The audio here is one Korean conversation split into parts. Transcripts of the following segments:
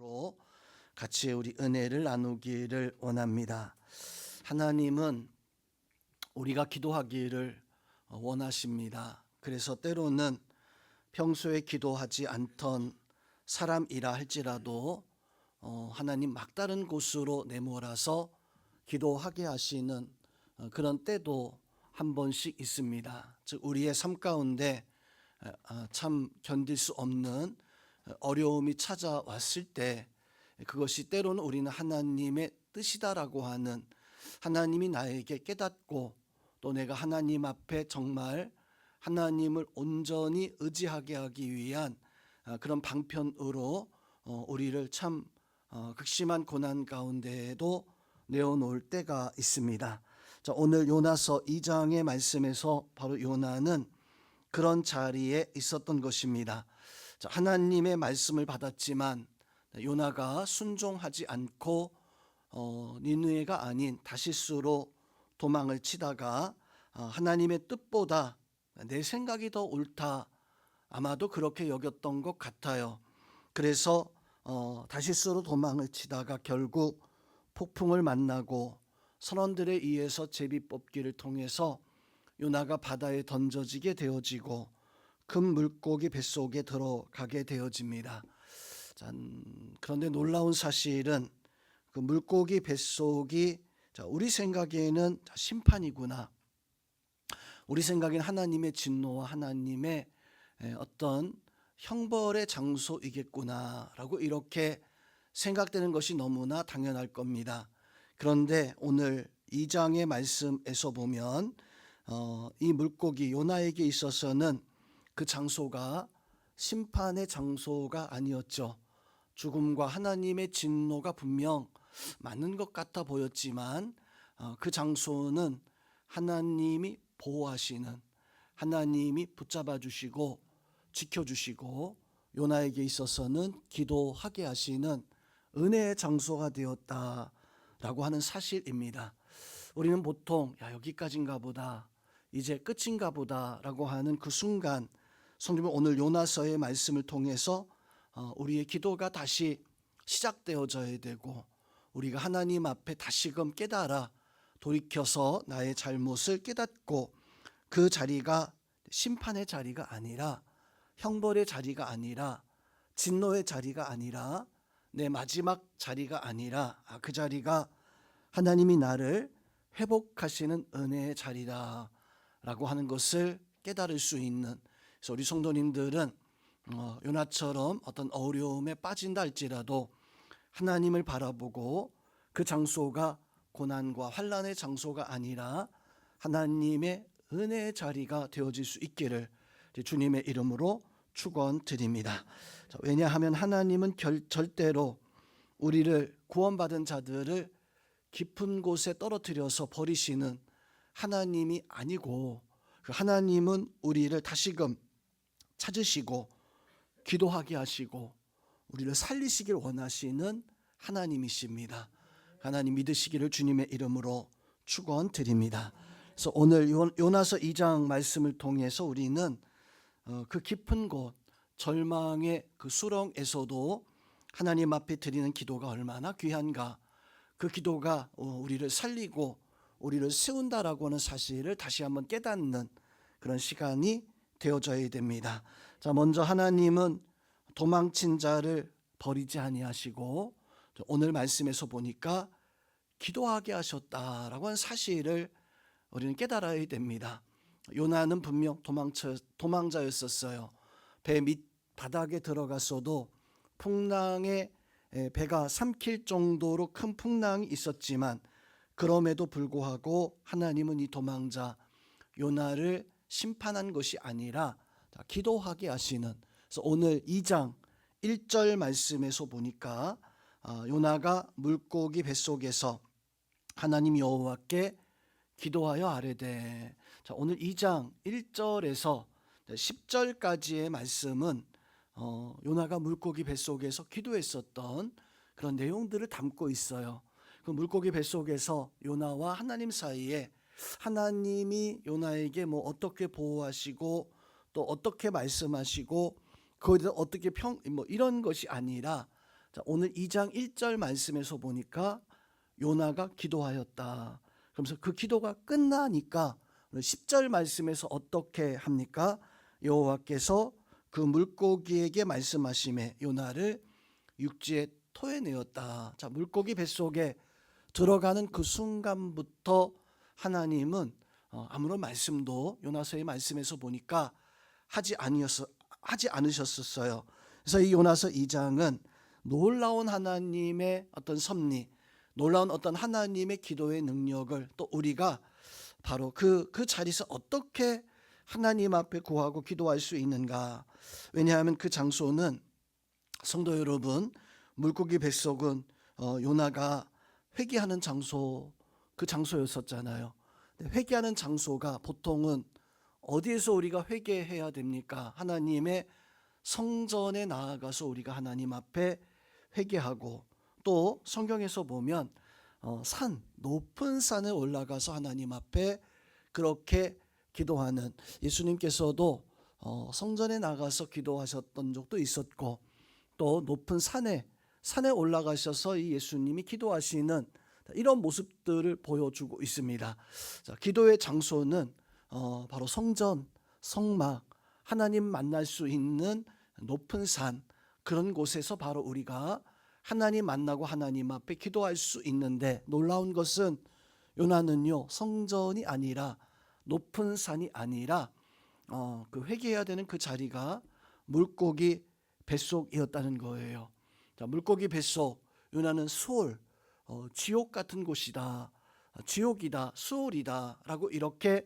말씀으로 같이 우리 은혜를 나누기를 원합니다. 하나님은 우리가 기도하기를 원하십니다. 그래서 때로는 평소에 기도하지 않던 사람이라 할지라도 하나님 막다른 곳으로 내몰아서 기도하게 하시는 그런 때도 한 번씩 있습니다. 즉 우리의 삶 가운데 참 견딜 수 없는 어려움이 찾아왔을 때 그것이 때로는 우리는 하나님의 뜻이다라고 하는, 하나님이 나에게 깨닫고 또 내가 하나님 앞에 정말 하나님을 온전히 의지하게 하기 위한 그런 방편으로 우리를 참 극심한 고난 가운데에도 내어놓을 때가 있습니다. 자, 오늘 요나서 2장의 말씀에서 바로 요나는 그런 자리에 있었던 것입니다. 자, 하나님의 말씀을 받았지만 요나가 순종하지 않고 니느웨가 아닌 다시스로 도망을 치다가 하나님의 뜻보다 내 생각이 더 옳다, 아마도 그렇게 여겼던 것 같아요. 그래서 다시스로 도망을 치다가 결국 폭풍을 만나고 선원들에 의해서 제비 뽑기를 통해서 요나가 바다에 던져지게 되어지고 큰 물고기 뱃속에 들어가게 되어집니다. 그런데 놀라운 사실은 그 물고기 뱃속이 우리 생각에는 심판이구나, 우리 생각엔 하나님의 진노와 하나님의 어떤 형벌의 장소이겠구나라고 이렇게 생각되는 것이 너무나 당연할 겁니다. 그런데 오늘 2장의 말씀에서 보면 이 물고기 요나에게 있어서는 그 장소가 심판의 장소가 아니었죠. 죽음과 하나님의 진노가 분명 맞는 것 같아 보였지만 그 장소는 하나님이 보호하시는, 하나님이 붙잡아 주시고 지켜주시고 요나에게 있어서는 기도하게 하시는 은혜의 장소가 되었다라고 하는 사실입니다. 우리는 보통 여기까지인가 보다, 이제 끝인가 보다라고 하는 그 순간, 성경은 오늘 요나서의 말씀을 통해서 우리의 기도가 다시 시작되어져야 되고 우리가 하나님 앞에 다시금 깨달아 돌이켜서 나의 잘못을 깨닫고 그 자리가 심판의 자리가 아니라, 형벌의 자리가 아니라, 진노의 자리가 아니라, 내 마지막 자리가 아니라 그 자리가 하나님이 나를 회복하시는 은혜의 자리다라고 하는 것을 깨달을 수 있는, 그래서 우리 성도님들은 요나처럼 어떤 어려움에 빠진다 할지라도 하나님을 바라보고 그 장소가 고난과 환난의 장소가 아니라 하나님의 은혜의 자리가 되어질 수 있기를 주님의 이름으로 축원드립니다. 왜냐하면 하나님은 절대로 우리를 구원받은 자들을 깊은 곳에 떨어뜨려서 버리시는 하나님이 아니고, 하나님은 우리를 다시금 찾으시고 기도하게 하시고 우리를 살리시길 원하시는 하나님이십니다. 하나님 믿으시기를 주님의 이름으로 축원드립니다. 그래서 오늘 요나서 2장 말씀을 통해서 우리는 그 깊은 곳, 절망의 그 수렁에서도 하나님 앞에 드리는 기도가 얼마나 귀한가, 그 기도가 우리를 살리고 우리를 세운다라고 하는 사실을 다시 한번 깨닫는 그런 시간이 되어져야 됩니다. 자, 먼저 하나님은 도망친 자를 버리지 아니하시고 오늘 말씀에서 보니까 기도하게 하셨다라고 하는 사실을 우리는 깨달아야 됩니다. 요나는 분명 도망자였었어요. 배 밑바닥에 들어갔어도 풍랑에 배가 삼킬 정도로 큰 풍랑이 있었지만 그럼에도 불구하고 하나님은 이 도망자 요나를 심판한 것이 아니라 기도하게 하시는, 그래서 오늘 2장 1절 말씀에서 보니까 요나가 물고기 뱃속에서 하나님 여호와께 기도하여 아뢰되, 자, 오늘 2장 1절에서 10절까지의 말씀은 요나가 물고기 뱃속에서 기도했었던 그런 내용들을 담고 있어요. 그 물고기 뱃속에서 요나와 하나님 사이에 하나님이 요나에게 뭐 어떻게 보호하시고 또 어떻게 말씀하시고 그거에 대해서 어떻게 이런 것이 아니라 자, 오늘 2장 1절 말씀에서 보니까 요나가 기도하였다. 그러면서 그 기도가 끝나니까 10절 말씀에서 어떻게 합니까? 여호와께서 그 물고기에게 말씀하심에 요나를 육지에 토해내었다. 자, 물고기 뱃속에 들어가는 그 순간부터 하나님은 아무런 말씀도 요나서의 말씀에서 보니까 하지 않으셨었어요. 그래서 이 요나서 2장은 놀라운 하나님의 어떤 섭리, 놀라운 어떤 하나님의 기도의 능력을 또 우리가 바로 그 자리에서 어떻게 하나님 앞에 구하고 기도할 수 있는가. 왜냐하면 그 장소는, 성도 여러분, 물고기 뱃속은 요나가 회개하는 장소, 그 장소였었잖아요. 회개하는 장소가 보통은 어디에서 우리가 회개해야 됩니까? 하나님의 성전에 나아가서 우리가 하나님 앞에 회개하고, 또 성경에서 보면 높은 산에 올라가서 하나님 앞에 그렇게 기도하는, 예수님께서도 성전에 나가서 기도하셨던 적도 있었고, 또 높은 산에 올라가셔서 이 예수님이 기도하시는 이런 모습들을 보여주고 있습니다. 자, 기도의 장소는 바로 성전, 성막, 하나님 만날 수 있는 높은 산, 그런 곳에서 바로 우리가 하나님 만나고 하나님 앞에 기도할 수 있는데, 놀라운 것은 요나는요, 성전이 아니라, 높은 산이 아니라 그 회개해야 되는 그 자리가 물고기 뱃속이었다는 거예요. 자, 물고기 뱃속, 요나는 수올, 지옥 같은 곳이다, 지옥이다, 수올이다 라고 이렇게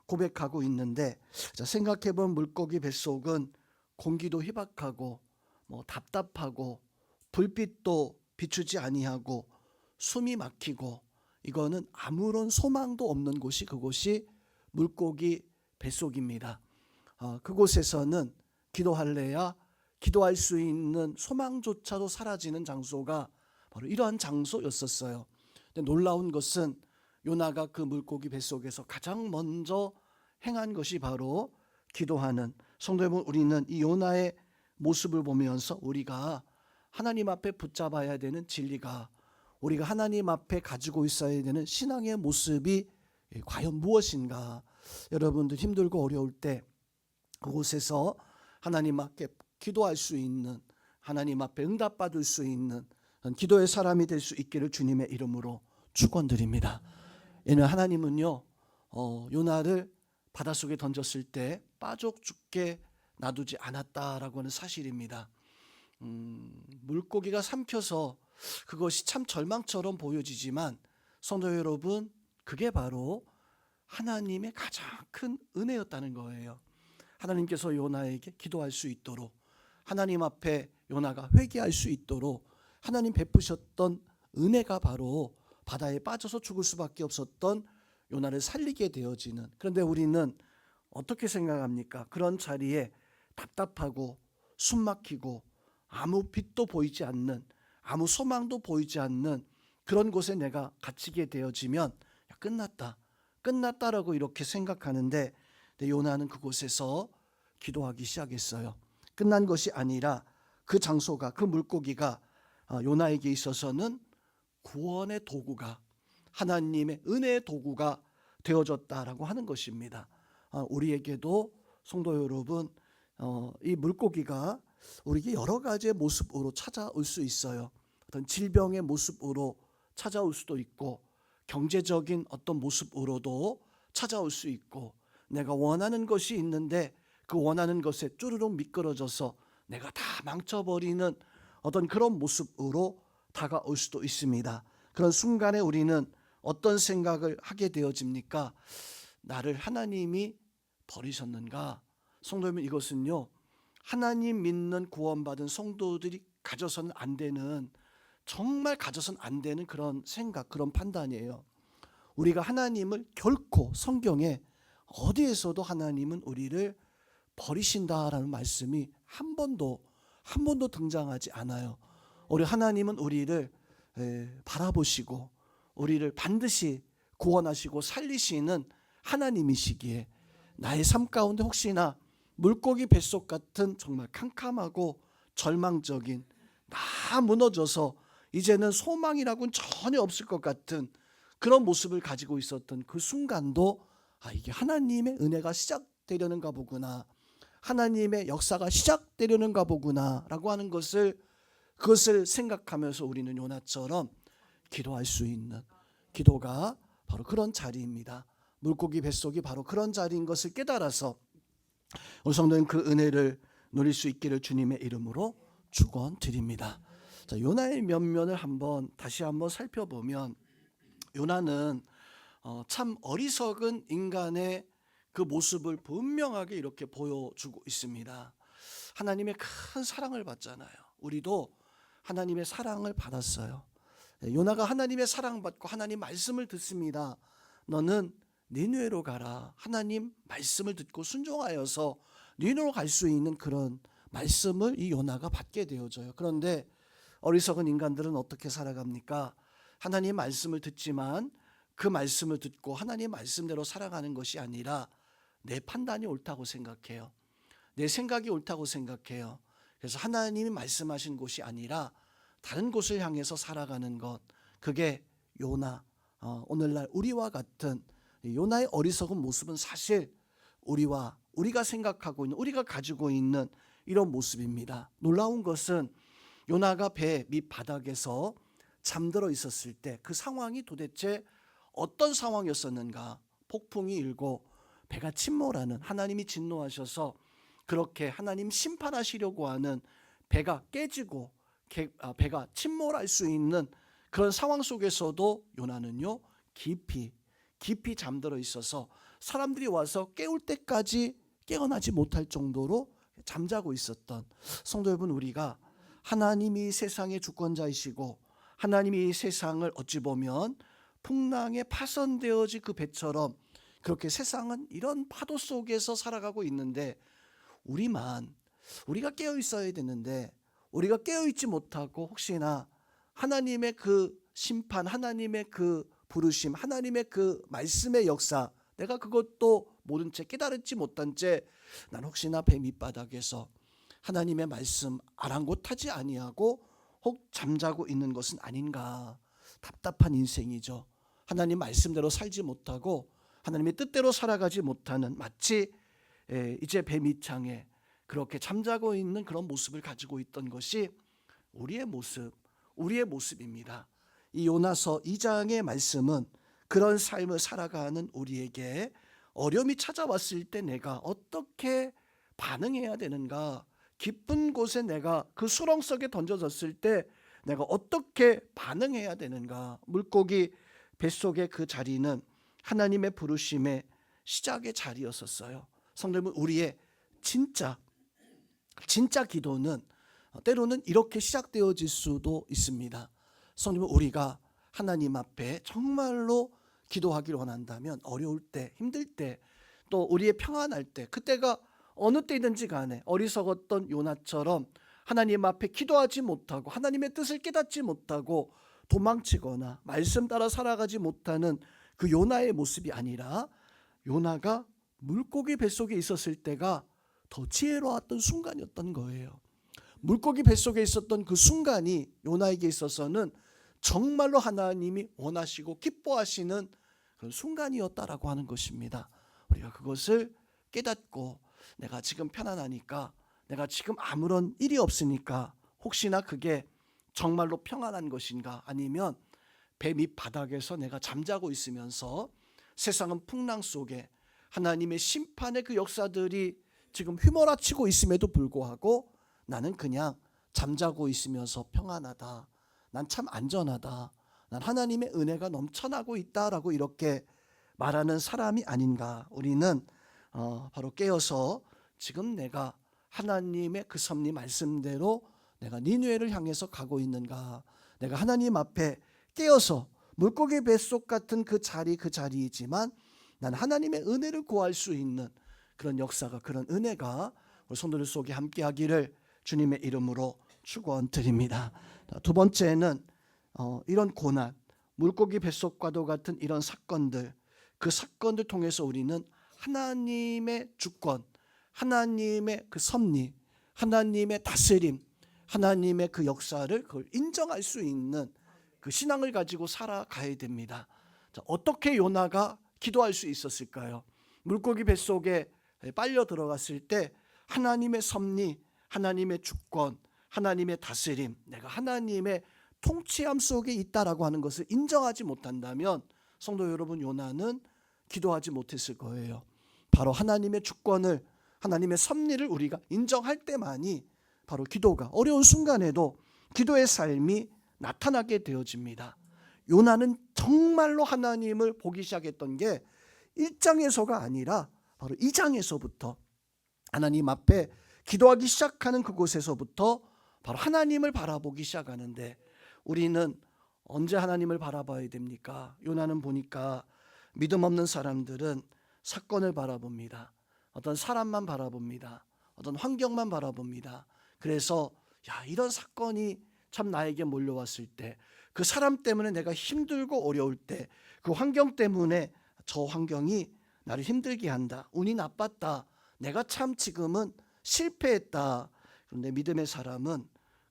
고백하고 있는데, 자, 생각해본 물고기 뱃속은 공기도 희박하고 답답하고 불빛도 비추지 아니하고 숨이 막히고, 이거는 아무런 소망도 없는 곳이 그곳이 물고기 뱃속입니다. 그곳에서는 기도할래야 기도할 수 있는 소망조차도 사라지는 장소가 바로 이러한 장소였었어요. 근데 놀라운 것은 요나가 그 물고기 뱃속에서 가장 먼저 행한 것이 바로 기도하는, 성도 여러분, 우리는 이 요나의 모습을 보면서 우리가 하나님 앞에 붙잡아야 되는 진리가, 우리가 하나님 앞에 가지고 있어야 되는 신앙의 모습이 과연 무엇인가. 여러분들 힘들고 어려울 때 그곳에서 하나님 앞에 기도할 수 있는, 하나님 앞에 응답받을 수 있는 기도의 사람이 될 수 있기를 주님의 이름으로 축원드립니다. 얘는 하나님은요, 요나를 바닷속에 던졌을 때 빠져 죽게 놔두지 않았다라고 하는 사실입니다. 물고기가 삼켜서 그것이 참 절망처럼 보여지지만, 성도 여러분, 그게 바로 하나님의 가장 큰 은혜였다는 거예요. 하나님께서 요나에게 기도할 수 있도록, 하나님 앞에 요나가 회개할 수 있도록 하나님 베푸셨던 은혜가 바로 바다에 빠져서 죽을 수밖에 없었던 요나를 살리게 되어지는, 그런데 우리는 어떻게 생각합니까? 그런 자리에 답답하고 숨 막히고 아무 빛도 보이지 않는, 아무 소망도 보이지 않는 그런 곳에 내가 갇히게 되어지면 끝났다라고 이렇게 생각하는데, 요나는 그곳에서 기도하기 시작했어요. 끝난 것이 아니라 그 장소가, 그 물고기가 요나에게 있어서는 구원의 도구가, 하나님의 은혜의 도구가 되어졌다라고 하는 것입니다. 우리에게도, 성도 여러분, 이 물고기가 우리에게 여러 가지의 모습으로 찾아올 수 있어요. 어떤 질병의 모습으로 찾아올 수도 있고, 경제적인 어떤 모습으로도 찾아올 수 있고, 내가 원하는 것이 있는데 그 원하는 것에 쭈르륵 미끄러져서 내가 다 망쳐버리는 어떤 그런 모습으로 다가올 수도 있습니다. 그런 순간에 우리는 어떤 생각을 하게 되어집니까? 나를 하나님이 버리셨는가? 성도 여러분, 이것은요, 하나님 믿는 구원받은 성도들이 가져서는 안 되는, 정말 가져서는 안 되는 그런 생각, 그런 판단이에요. 우리가 하나님을 결코, 성경에 어디에서도 하나님은 우리를 버리신다라는 말씀이 한 번도 등장하지 않아요. 우리 하나님은 우리를 바라보시고 우리를 반드시 구원하시고 살리시는 하나님이시기에, 나의 삶 가운데 혹시나 물고기 뱃속 같은 정말 캄캄하고 절망적인, 다 무너져서 이제는 소망이라고는 전혀 없을 것 같은 그런 모습을 가지고 있었던 그 순간도 이게 하나님의 은혜가 시작되려는가 보구나, 하나님의 역사가 시작되려는가 보구나 라고 하는 그것을 생각하면서 우리는 요나처럼 기도할 수 있는, 기도가 바로 그런 자리입니다. 물고기 뱃속이 바로 그런 자리인 것을 깨달아서 우리 성도는 그 은혜를 누릴 수 있기를 주님의 이름으로 축원드립니다. 자, 요나의 면면을 다시 한번 살펴보면 요나는 참 어리석은 인간의 그 모습을 분명하게 이렇게 보여주고 있습니다. 하나님의 큰 사랑을 받잖아요. 우리도 하나님의 사랑을 받았어요. 요나가 하나님의 사랑받고 하나님 말씀을 듣습니다. 너는 니느웨로 가라. 하나님 말씀을 듣고 순종하여서 니느웨로 갈 수 있는 그런 말씀을 이 요나가 받게 되어져요. 그런데 어리석은 인간들은 어떻게 살아갑니까? 하나님 말씀을 듣지만 그 말씀을 듣고 하나님 말씀대로 살아가는 것이 아니라 내 판단이 옳다고 생각해요. 내 생각이 옳다고 생각해요. 그래서 하나님이 말씀하신 곳이 아니라 다른 곳을 향해서 살아가는 것, 그게 요나, 오늘날 우리와 같은 요나의 어리석은 모습은 사실 우리가 생각하고 있는, 우리가 가지고 있는 이런 모습입니다. 놀라운 것은 요나가 배 밑바닥에서 잠들어 있었을 때 그 상황이 도대체 어떤 상황이었었는가? 폭풍이 일고 배가 침몰하는, 하나님이 진노하셔서 그렇게 하나님 심판하시려고 하는, 배가 깨지고 배가 침몰할 수 있는 그런 상황 속에서도 요나는요 깊이 잠들어 있어서 사람들이 와서 깨울 때까지 깨어나지 못할 정도로 잠자고 있었던 성도 여러분, 우리가 하나님이 세상의 주권자이시고 하나님이 세상을 어찌 보면 풍랑에 파손되어진 그 배처럼 그렇게 세상은 이런 파도 속에서 살아가고 있는데 우리가 깨어 있어야 되는데 우리가 깨어 있지 못하고 혹시나 하나님의 그 심판, 하나님의 그 부르심, 하나님의 그 말씀의 역사, 내가 그것도 모른 채 깨달지 못한 채 난 혹시나 배 밑바닥에서 하나님의 말씀 아랑곳하지 아니하고 혹 잠자고 있는 것은 아닌가. 답답한 인생이죠. 하나님 말씀대로 살지 못하고 하나님의 뜻대로 살아가지 못하는, 마치 이제 배 밑창에 그렇게 잠자고 있는 그런 모습을 가지고 있던 것이 우리의 모습입니다. 이 요나서 2장의 말씀은 그런 삶을 살아가는 우리에게 어려움이 찾아왔을 때 내가 어떻게 반응해야 되는가, 깊은 곳에 내가 그 수렁속에 던져졌을 때 내가 어떻게 반응해야 되는가. 물고기 뱃속의 그 자리는 하나님의 부르심의 시작의 자리였었어요. 성도님은 우리의 진짜 기도는 때로는 이렇게 시작되어질 수도 있습니다. 성도님은 우리가 하나님 앞에 정말로 기도하기를 원한다면 어려울 때, 힘들 때, 또 우리의 평안할 때, 그때가 어느 때이든지 간에 어리석었던 요나처럼 하나님 앞에 기도하지 못하고 하나님의 뜻을 깨닫지 못하고 도망치거나 말씀 따라 살아가지 못하는 그 요나의 모습이 아니라 요나가 물고기 뱃속에 있었을 때가 더 지혜로웠던 순간이었던 거예요. 물고기 뱃속에 있었던 그 순간이 요나에게 있어서는 정말로 하나님이 원하시고 기뻐하시는 그런 순간이었다라고 하는 것입니다. 우리가 그것을 깨닫고 내가 지금 편안하니까, 내가 지금 아무런 일이 없으니까 혹시나 그게 정말로 평안한 것인가, 아니면 배 밑바닥에서 내가 잠자고 있으면서 세상은 풍랑 속에 하나님의 심판의 그 역사들이 지금 휘몰아치고 있음에도 불구하고 나는 그냥 잠자고 있으면서 평안하다, 난 참 안전하다, 난 하나님의 은혜가 넘쳐나고 있다라고 이렇게 말하는 사람이 아닌가. 우리는 바로 깨어서 지금 내가 하나님의 그 섭리 말씀대로 내가 니느웨를 향해서 가고 있는가, 내가 하나님 앞에 깨어서 물고기 뱃속 같은 그 자리이지만 난 하나님의 은혜를 구할 수 있는 그런 역사가, 그런 은혜가 우리 성도들 속에 함께하기를 주님의 이름으로 축원드립니다. 두 번째는 이런 고난, 물고기 뱃속과도 같은 이런 사건들, 그 사건들 통해서 우리는 하나님의 주권, 하나님의 그 섭리, 하나님의 다스림, 하나님의 그 역사를 그걸 인정할 수 있는 그 신앙을 가지고 살아가야 됩니다. 자, 어떻게 요나가 기도할 수 있었을까요? 물고기 뱃속에 빨려 들어갔을 때 하나님의 섭리, 하나님의 주권, 하나님의 다스림, 내가 하나님의 통치함 속에 있다라고 하는 것을 인정하지 못한다면 성도 여러분, 요나는 기도하지 못했을 거예요. 바로 하나님의 주권을, 하나님의 섭리를 우리가 인정할 때만이 바로 기도가 어려운 순간에도 기도의 삶이 나타나게 되어집니다. 요나는 정말로 하나님을 보기 시작했던 게 1장에서가 아니라 바로 2장에서부터 하나님 앞에 기도하기 시작하는 그곳에서부터 바로 하나님을 바라보기 시작하는데, 우리는 언제 하나님을 바라봐야 됩니까? 요나는 보니까 믿음 없는 사람들은 사건을 바라봅니다. 어떤 사람만 바라봅니다. 어떤 환경만 바라봅니다. 그래서 이런 사건이 참 나에게 몰려왔을 때, 그 사람 때문에 내가 힘들고 어려울 때, 그 환경 때문에 저 환경이 나를 힘들게 한다, 운이 나빴다, 내가 참 지금은 실패했다. 그런데 믿음의 사람은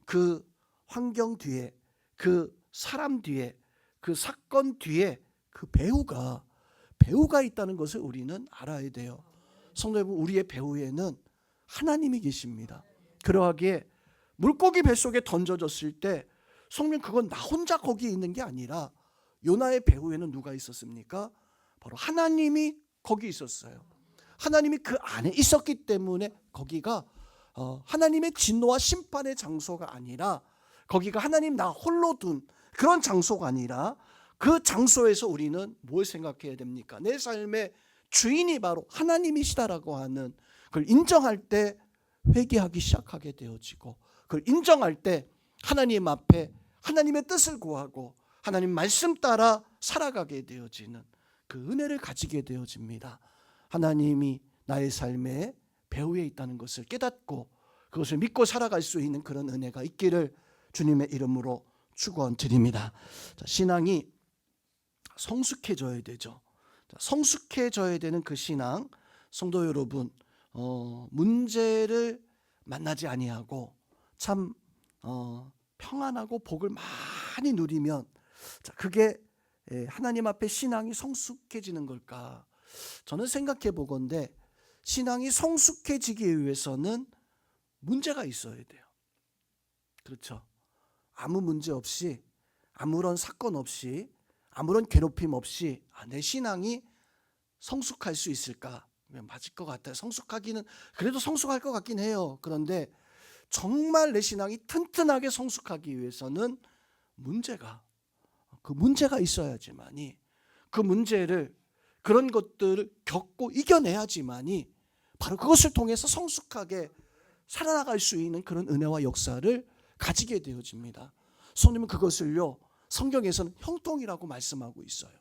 그 환경 뒤에, 그 사람 뒤에, 그 사건 뒤에 그 배우가 있다는 것을 우리는 알아야 돼요. 성도 여러분, 우리의 배후에는 하나님이 계십니다. 그러하기에 물고기 뱃속에 던져졌을 때 성령, 그건 나 혼자 거기에 있는 게 아니라 요나의 배후에는 누가 있었습니까? 바로 하나님이 거기 있었어요. 하나님이 그 안에 있었기 때문에 거기가 하나님의 진노와 심판의 장소가 아니라, 거기가 하나님 나 홀로 둔 그런 장소가 아니라, 그 장소에서 우리는 뭘 생각해야 됩니까? 내 삶의 주인이 바로 하나님이시다라고 하는 그걸 인정할 때 회개하기 시작하게 되어지고, 그걸 인정할 때 하나님 앞에 하나님의 뜻을 구하고 하나님 말씀 따라 살아가게 되어지는 그 은혜를 가지게 되어집니다. 하나님이 나의 삶에 배후에 있다는 것을 깨닫고 그것을 믿고 살아갈 수 있는 그런 은혜가 있기를 주님의 이름으로 축원드립니다. 신앙이 성숙해져야 되죠. 성숙해져야 되는 그 신앙, 성도 여러분, 문제를 만나지 아니하고 참 평안하고 복을 많이 누리면, 그게 하나님 앞에 신앙이 성숙해지는 걸까? 저는 생각해 보건대 신앙이 성숙해지기 위해서는 문제가 있어야 돼요. 그렇죠? 아무 문제 없이, 아무런 사건 없이, 아무런 괴롭힘 없이 내 신앙이 성숙할 수 있을까? 맞을 것 같아요. 성숙하기는 그래도 성숙할 것 같긴 해요. 그런데 정말 내 신앙이 튼튼하게 성숙하기 위해서는 그 문제가 있어야지만이, 그 문제를, 그런 것들을 겪고 이겨내야지만이 바로 그것을 통해서 성숙하게 살아나갈 수 있는 그런 은혜와 역사를 가지게 되어집니다. 성령님은 그것을요, 성경에서는 형통이라고 말씀하고 있어요.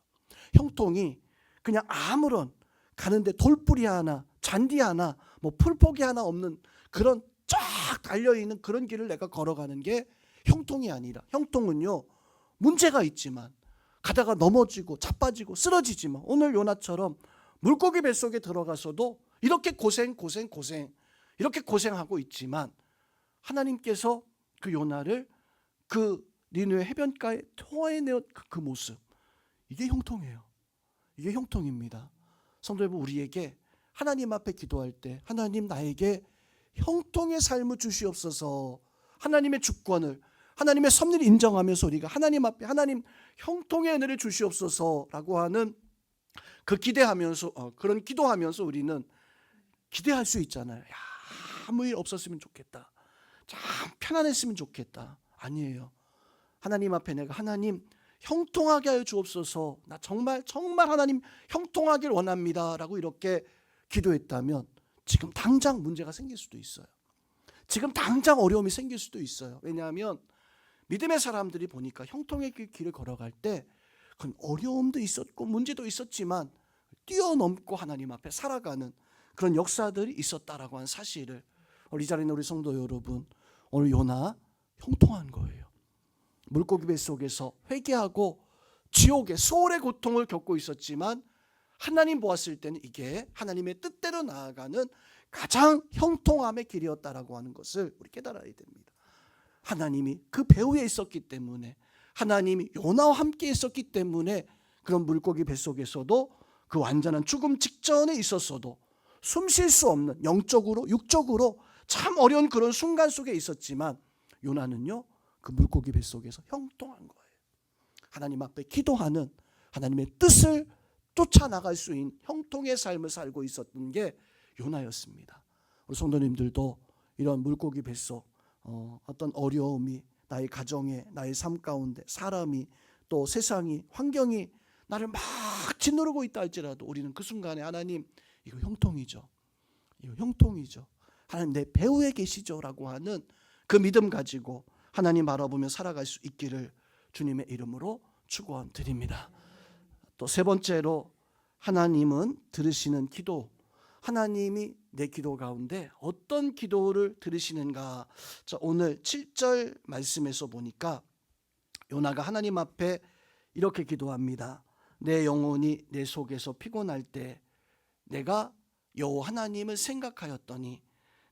형통이 그냥 아무런 가는데 돌뿌리 하나, 잔디 하나, 풀포기 하나 없는 그런 쫙 달려있는 그런 길을 내가 걸어가는 게 형통이 아니라, 형통은요, 문제가 있지만 가다가 넘어지고 자빠지고 쓰러지지만, 오늘 요나처럼 물고기 뱃속에 들어가서도 이렇게 고생 이렇게 고생하고 있지만 하나님께서 그 요나를 그 니느웨 해변가에 토해내어 그 모습, 이게 형통이에요. 이게 형통입니다. 성도 여러분, 우리에게 하나님 앞에 기도할 때 하나님 나에게 형통의 삶을 주시옵소서, 하나님의 주권을, 하나님의 섭리를 인정하면서 우리가 하나님 앞에 하나님 형통의 은혜를 주시옵소서라고 하는 그 기대하면서 그런 기도하면서 우리는 기대할 수 있잖아요. 아무 일 없었으면 좋겠다, 참 편안했으면 좋겠다. 아니에요. 하나님 앞에 내가 하나님 형통하게 하여 주옵소서, 나 정말 하나님 형통하길 원합니다 라고 이렇게 기도했다면 지금 당장 문제가 생길 수도 있어요. 지금 당장 어려움이 생길 수도 있어요. 왜냐하면 믿음의 사람들이 보니까 형통의 길을 걸어갈 때 그건 어려움도 있었고 문제도 있었지만 뛰어넘고 하나님 앞에 살아가는 그런 역사들이 있었다라고 하는 사실을, 이 자리에 있는 우리 성도 여러분, 오늘 요나 형통한 거예요. 물고기 뱃속에서 회개하고 지옥의 소울의 고통을 겪고 있었지만 하나님 보았을 때는 이게 하나님의 뜻대로 나아가는 가장 형통함의 길이었다라고 하는 것을 우리 깨달아야 됩니다. 하나님이 그 배후에 있었기 때문에, 하나님이 요나와 함께 있었기 때문에 그런 물고기 뱃속에서도 그 완전한 죽음 직전에 있었어도 숨 쉴 수 없는, 영적으로 육적으로 참 어려운 그런 순간 속에 있었지만 요나는요 그 물고기 뱃속에서 형통한 거예요. 하나님 앞에 기도하는, 하나님의 뜻을 쫓아나갈 수 있는 형통의 삶을 살고 있었던 게 요나였습니다. 우리 성도님들도 이런 물고기 뱃속 어떤 어려움이 나의 가정에, 나의 삶 가운데, 사람이 또 세상이, 환경이 나를 막 짓누르고 있다 할지라도 우리는 그 순간에 하나님 이거 형통이죠, 이거 형통이죠, 하나님 내 배후에 계시죠 라고 하는 그 믿음 가지고 하나님 바라보며 살아갈 수 있기를 주님의 이름으로 축원드립니다. 또 세 번째로 하나님은 들으시는 기도. 하나님이 내 기도 가운데 어떤 기도를 들으시는가. 자, 오늘 7절 말씀에서 보니까 요나가 하나님 앞에 이렇게 기도합니다. 내 영혼이 내 속에서 피곤할 때 내가 여호와 하나님을 생각하였더니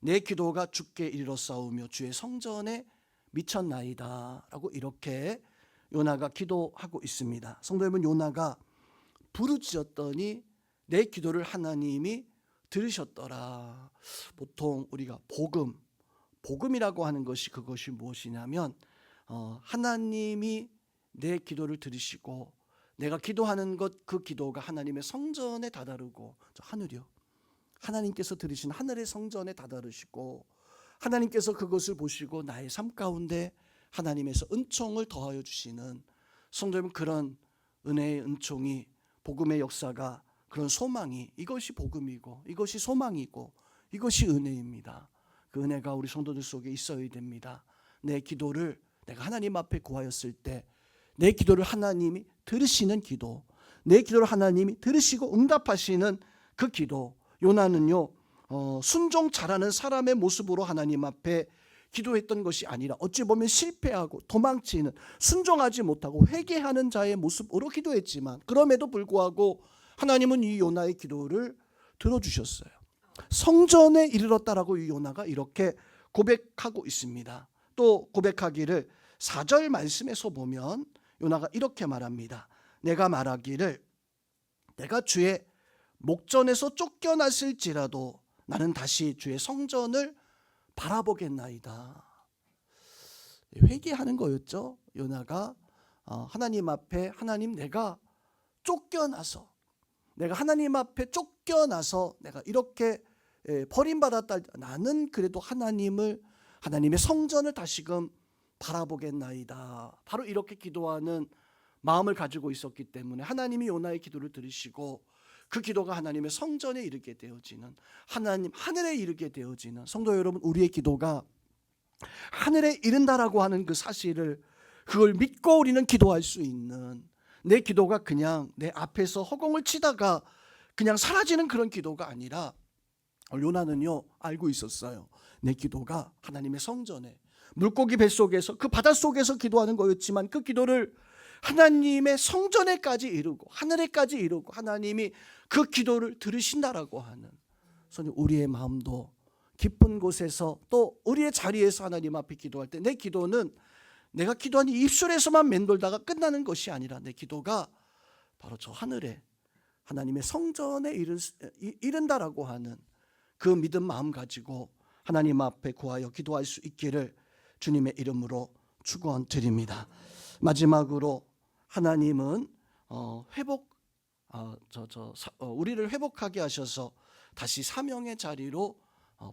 내 기도가 주께 이르렀사오며 주의 성전에 미쳤나이다 라고 이렇게 요나가 기도하고 있습니다. 성도 여러분, 요나가 부르짖었더니 내 기도를 하나님이 들으셨더라. 보통 우리가 복음이라고 하는 것이 그것이 무엇이냐면 하나님이 내 기도를 들으시고 내가 기도하는 것, 그 기도가 하나님의 성전에 다다르고, 하늘이요, 하나님께서 들으신 하늘의 성전에 다다르시고 하나님께서 그것을 보시고 나의 삶 가운데 하나님에서 은총을 더하여 주시는, 성도 여러분, 그런 은혜의 은총이, 복음의 역사가, 그런 소망이, 이것이 복음이고 이것이 소망이고 이것이 은혜입니다. 그 은혜가 우리 성도들 속에 있어야 됩니다. 내 기도를 내가 하나님 앞에 구하였을 때 내 기도를 하나님이 들으시는 기도, 내 기도를 하나님이 들으시고 응답하시는 그 기도. 요나는요 순종 잘하는 사람의 모습으로 하나님 앞에 기도했던 것이 아니라 어찌 보면 실패하고 도망치는, 순종하지 못하고 회개하는 자의 모습으로 기도했지만 그럼에도 불구하고 하나님은 이 요나의 기도를 들어주셨어요. 성전에 이르렀다라고 이 요나가 이렇게 고백하고 있습니다. 또 고백하기를 4절 말씀에서 보면 요나가 이렇게 말합니다. 내가 말하기를 내가 주의 목전에서 쫓겨났을지라도 나는 다시 주의 성전을 바라보겠나이다. 회개하는 거였죠. 요나가 하나님 앞에, 하나님 내가 쫓겨나서, 내가 하나님 앞에 쫓겨나서 내가 이렇게 버림받았다, 나는 그래도 하나님의 성전을 다시금 바라보겠나이다. 바로 이렇게 기도하는 마음을 가지고 있었기 때문에 하나님이 요나의 기도를 들으시고 그 기도가 하나님의 성전에 이르게 되어지는, 하나님 하늘에 이르게 되어지는, 성도 여러분, 우리의 기도가 하늘에 이른다라고 하는 그 사실을, 그걸 믿고 우리는 기도할 수 있는, 내 기도가 그냥 내 앞에서 허공을 치다가 그냥 사라지는 그런 기도가 아니라, 요나는요 알고 있었어요. 내 기도가 하나님의 성전에, 물고기 뱃속에서 그 바닷속에서 기도하는 거였지만 그 기도를 하나님의 성전에까지 이루고 하늘에까지 이루고 하나님이 그 기도를 들으신다라고 하는, 우리의 마음도 깊은 곳에서 또 우리의 자리에서 하나님 앞에 기도할 때 내 기도는 내가 기도한 입술에서만 맴돌다가 끝나는 것이 아니라 내 기도가 바로 저 하늘에 하나님의 성전에 이른다라고 하는 그 믿음 마음 가지고 하나님 앞에 구하여 기도할 수 있기를 주님의 이름으로 축원드립니다. 마지막으로 하나님은 우리를 회복하게 하셔서 다시 사명의 자리로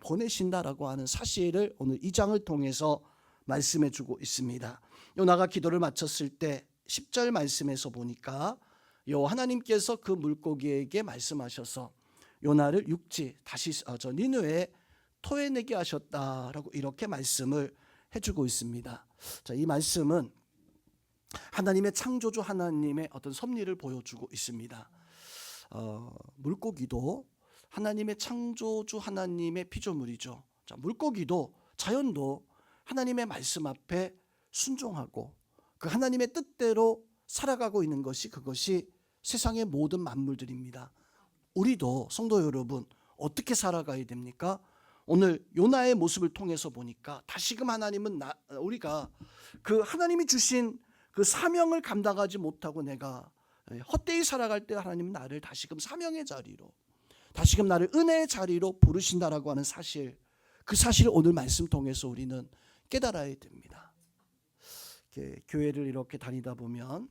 보내신다라고 하는 사실을 오늘 2장을 통해서 말씀해 주고 있습니다. 요나가 기도를 마쳤을 때 10절 말씀에서 보니까 여호와 하나님께서 그 물고기에게 말씀하셔서 요나를 육지 다시 니느웨에 토해내게 하셨다라고 이렇게 말씀을 해주고 있습니다. 자, 이 말씀은 하나님의 창조주 하나님의 어떤 섭리를 보여주고 있습니다. 물고기도 하나님의 창조주 하나님의 피조물이죠. 자, 물고기도, 자연도 하나님의 말씀 앞에 순종하고 그 하나님의 뜻대로 살아가고 있는 것이, 그것이 세상의 모든 만물들입니다. 우리도 성도 여러분 어떻게 살아가야 됩니까? 오늘 요나의 모습을 통해서 보니까 다시금 하나님은 우리가 그 하나님이 주신 그 사명을 감당하지 못하고 내가 헛되이 살아갈 때 하나님은 나를 다시금 사명의 자리로, 다시금 나를 은혜의 자리로 부르신다라고 하는 사실, 그 사실을 오늘 말씀 통해서 우리는 깨달아야 됩니다. 교회를 이렇게 다니다 보면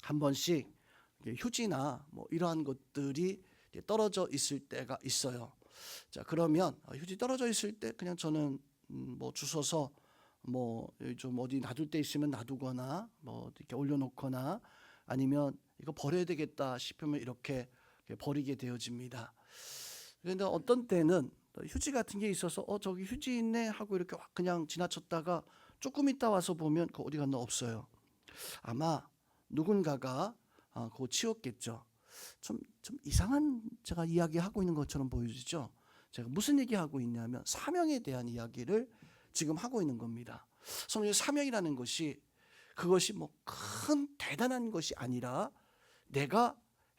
한 번씩 휴지나 뭐 이러한 것들이 떨어져 있을 때가 있어요. 자, 그러면 휴지 떨어져 있을 때 그냥 저는 뭐 주워서 뭐 좀 어디 놔둘 데 있으면 놔두거나 뭐 이렇게 올려놓거나 아니면 이거 버려야 되겠다 싶으면 이렇게 버리게 되어집니다. 그런데 어떤 때는 휴지 같은 게 있어서 저기 휴지 있네 하고 이렇게 그냥 지나쳤다가 조금 있다 와서 보면 그 어디 갔나 없어요. 아마 누군가가 그거 치웠겠죠. 좀 이상한 제가 이야기하고 있는 것처럼 보여지죠. 제가 무슨 얘기하고 있냐면 사명에 대한 이야기를 지금 하고 있는 겁니다. 성도님, 사명이라는 것이 그것이 뭐 큰 대단한 것이 아니라 내가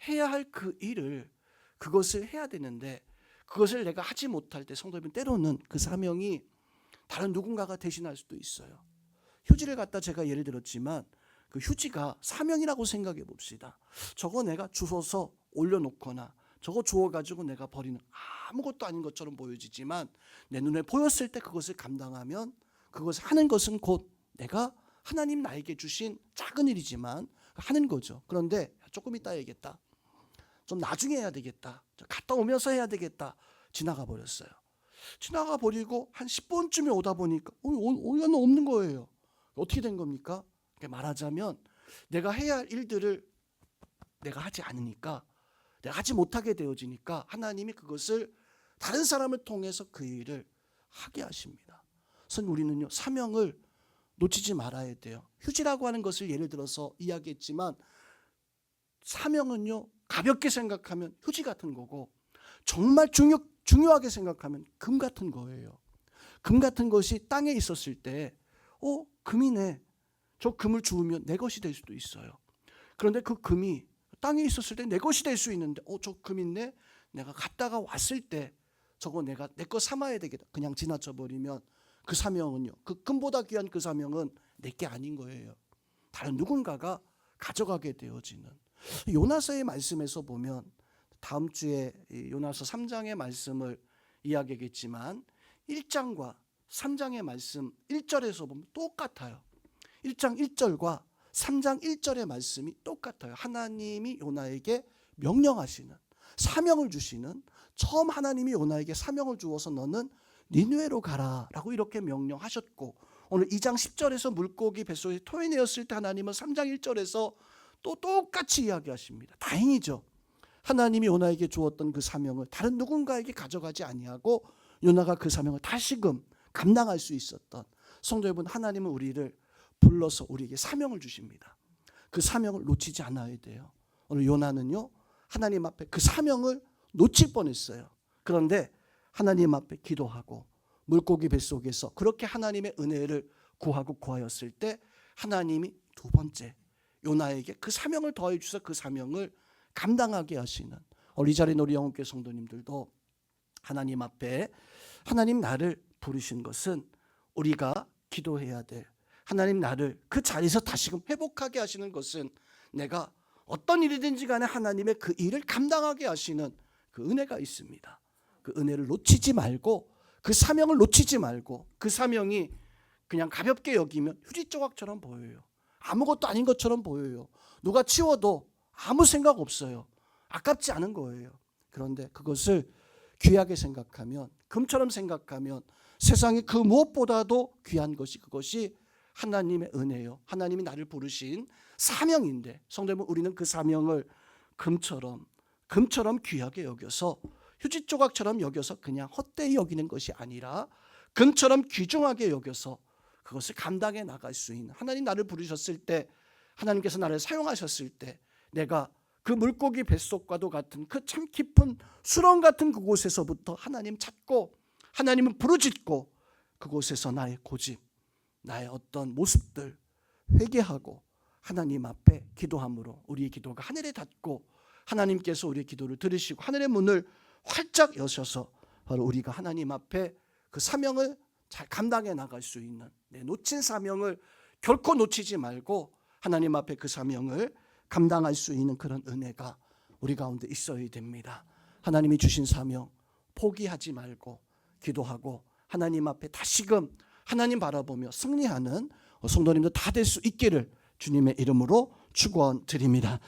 해야 할 그 일을 그것을 해야 되는데 그것을 내가 하지 못할 때 성도님 때로는 그 사명이 다른 누군가가 대신할 수도 있어요. 휴지를 갖다 제가 예를 들었지만 그 휴지가 사명이라고 생각해 봅시다. 저거 내가 주워서 올려놓거나 저거 주워가지고 내가 버리는 아무것도 아닌 것처럼 보여지지만 내 눈에 보였을 때 그것을 감당하면 그것을 하는 것은 곧 내가 하나님 나에게 주신 작은 일이지만 하는 거죠. 그런데 조금 이따 해야겠다, 좀 나중에 해야 되겠다, 갔다 오면서 해야 되겠다, 지나가 버렸어요. 지나가 버리고 한 10분쯤에 오다 보니까 어디가 없는 거예요. 어떻게 된 겁니까? 말하자면 내가 해야 할 일들을 내가 하지 않으니까, 내가 하지 못하게 되어지니까 하나님이 그것을 다른 사람을 통해서 그 일을 하게 하십니다. 그래서 우리는요, 사명을 놓치지 말아야 돼요. 휴지라고 하는 것을 예를 들어서 이야기했지만 사명은요, 가볍게 생각하면 휴지 같은 거고 정말 중요하게 생각하면 금 같은 거예요. 금 같은 것이 땅에 있었을 때 금이네, 저 금을 주우면 내 것이 될 수도 있어요. 그런데 그 금이 땅에 있었을 때 내 것이 될 수 있는데 저 금 있네, 내가 갔다가 왔을 때 저거 내가 내 거 삼아야 되겠다, 그냥 지나쳐 버리면 그 사명은요, 그 금보다 귀한 그 사명은 내 게 아닌 거예요. 다른 누군가가 가져가게 되어지는. 요나서의 말씀에서 보면 다음 주에 요나서 3장의 말씀을 이야기하겠지만 1장과 3장의 말씀 1절에서 보면 똑같아요. 1장 1절과 3장 1절의 말씀이 똑같아요. 하나님이 요나에게 명령하시는, 사명을 주시는, 처음 하나님이 요나에게 사명을 주어서 너는 니느웨로 가라 라고 이렇게 명령하셨고, 오늘 2장 10절에서 물고기 뱃속에 토해내었을 때 하나님은 3장 1절에서 또 똑같이 이야기하십니다. 다행이죠. 하나님이 요나에게 주었던 그 사명을 다른 누군가에게 가져가지 아니하고 요나가 그 사명을 다시금 감당할 수 있었던. 성도 여러분, 하나님은 우리를 불러서 우리에게 사명을 주십니다. 그 사명을 놓치지 않아야 돼요. 오늘 요나는요, 하나님 앞에 그 사명을 놓칠 뻔했어요. 그런데 하나님 앞에 기도하고 물고기 뱃속에서 그렇게 하나님의 은혜를 구하였을 때 하나님이 두 번째 요나에게 그 사명을 더해 주셔서 그 사명을 감당하게 하시는, 이 자리에 우리 영혼교회 성도님들도 하나님 앞에 하나님 나를 부르신 것은 우리가 기도해야 될, 하나님 나를 그 자리에서 다시금 회복하게 하시는 것은 내가 어떤 일이든지 간에 하나님의 그 일을 감당하게 하시는 그 은혜가 있습니다. 그 은혜를 놓치지 말고, 그 사명을 놓치지 말고, 그 사명이 그냥 가볍게 여기면 휴지 조각처럼 보여요. 아무것도 아닌 것처럼 보여요. 누가 치워도 아무 생각 없어요. 아깝지 않은 거예요. 그런데 그것을 귀하게 생각하면, 금처럼 생각하면 세상에 그 무엇보다도 귀한 것이 그것이 하나님의 은혜요, 하나님이 나를 부르신 사명인데, 성도 여러분, 우리는 그 사명을 금처럼 귀하게 여겨서 휴지 조각처럼 여겨서 그냥 헛되이 여기는 것이 아니라 금처럼 귀중하게 여겨서 그것을 감당해 나갈 수 있는, 하나님 나를 부르셨을 때, 하나님께서 나를 사용하셨을 때 내가 그 물고기 뱃속과도 같은 그 참 깊은 수렁 같은 그곳에서부터 하나님 찾고 하나님은 부르짖고 그곳에서 나의 고집, 나의 어떤 모습들 회개하고 하나님 앞에 기도함으로 우리의 기도가 하늘에 닿고 하나님께서 우리의 기도를 들으시고 하늘의 문을 활짝 여셔서 바로 우리가 하나님 앞에 그 사명을 잘 감당해 나갈 수 있는, 놓친 사명을 결코 놓치지 말고 하나님 앞에 그 사명을 감당할 수 있는 그런 은혜가 우리 가운데 있어야 됩니다. 하나님이 주신 사명 포기하지 말고 기도하고 하나님 앞에 다시금 하나님 바라보며 승리하는 성도님들 다 될 수 있기를 주님의 이름으로 축원드립니다.